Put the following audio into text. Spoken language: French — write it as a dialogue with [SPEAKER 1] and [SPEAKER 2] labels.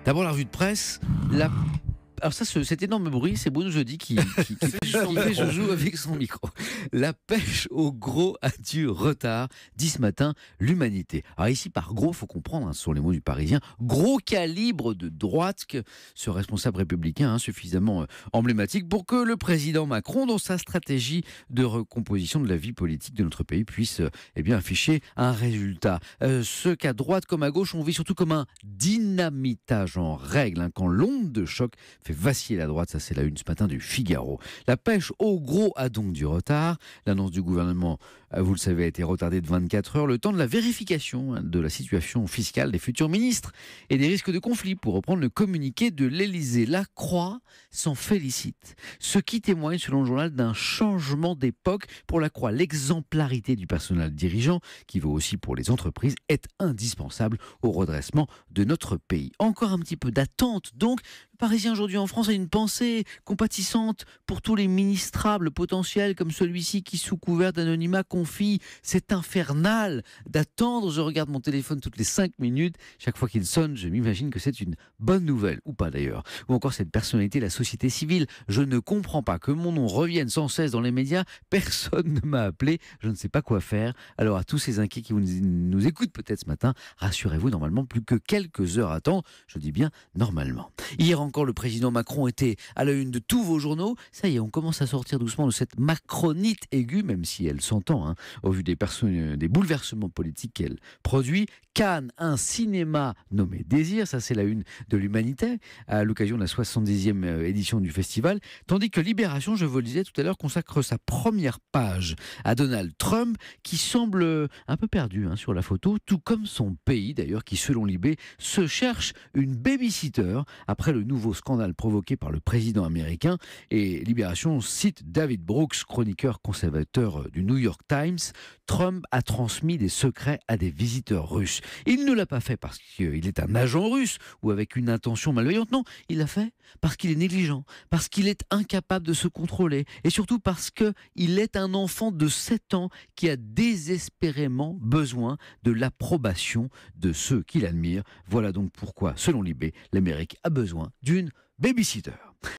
[SPEAKER 1] D'abord la revue de presse, alors ça, cet énorme bruit, c'est Bruno Jeudi qui fait joujou avec son micro. La pêche au gros a du retard, dit ce matin l'Humanité. Alors ici, par gros, il faut comprendre, ce sont les mots du Parisien, gros calibre de droite, que ce responsable républicain suffisamment emblématique pour que le président Macron, dans sa stratégie de recomposition de la vie politique de notre pays, puisse afficher un résultat. Ce qu'à droite comme à gauche, on vit surtout comme un dynamitage en règle, quand l'onde de choc fait vaciller la droite. Ça, c'est la une ce matin du Figaro. La pêche au gros a donc du retard. L'annonce du gouvernement, vous le savez, a été retardée de 24 heures, le temps de la vérification de la situation fiscale des futurs ministres et des risques de conflit, pour reprendre le communiqué de l'Élysée. La Croix s'en félicite, ce qui témoigne, selon le journal, d'un changement d'époque. Pour la Croix, l'exemplarité du personnel dirigeant, qui vaut aussi pour les entreprises, est indispensable au redressement de notre pays. Encore un petit peu d'attente, donc. Le Parisien aujourd'hui en France a une pensée compatissante pour tous les ministrables potentiels comme celui-ci qui, sous couvert d'anonymat, confie: c'est infernal d'attendre, je regarde mon téléphone toutes les 5 minutes, chaque fois qu'il sonne, je m'imagine que c'est une bonne nouvelle, ou pas d'ailleurs. Ou encore cette personnalité, la société civile: je ne comprends pas que mon nom revienne sans cesse dans les médias, personne ne m'a appelé, je ne sais pas quoi faire. Alors à tous ces inquiets qui nous écoutent peut-être ce matin, rassurez-vous, normalement plus que quelques heures à attendre, je dis bien normalement. Hier encore, le président Macron était à la une de tous vos journaux. Ça y est, on commence à sortir doucement de cette macronite aiguë, même si elle s'entend, au vu des bouleversements politiques qu'elle produit. Cannes, un cinéma nommé Désir, ça c'est la une de l'Humanité, à l'occasion de la 70e édition du festival, tandis que Libération, je vous le disais tout à l'heure, consacre sa première page à Donald Trump, qui semble un peu perdu sur la photo, tout comme son pays d'ailleurs, qui selon Libé se cherche une babysitter après le nouveau scandale provoqué par le président américain. Et Libération cite David Brooks, chroniqueur conservateur du New York Times: Trump a transmis des secrets à des visiteurs russes. Il ne l'a pas fait parce qu'il est un agent russe ou avec une intention malveillante. Non, il l'a fait parce qu'il est négligent, parce qu'il est incapable de se contrôler, et surtout parce qu'il est un enfant de 7 ans qui a désespérément besoin de l'approbation de ceux qui l'admirent. Voilà donc pourquoi, selon Libé, l'Amérique a besoin d'une babysitter.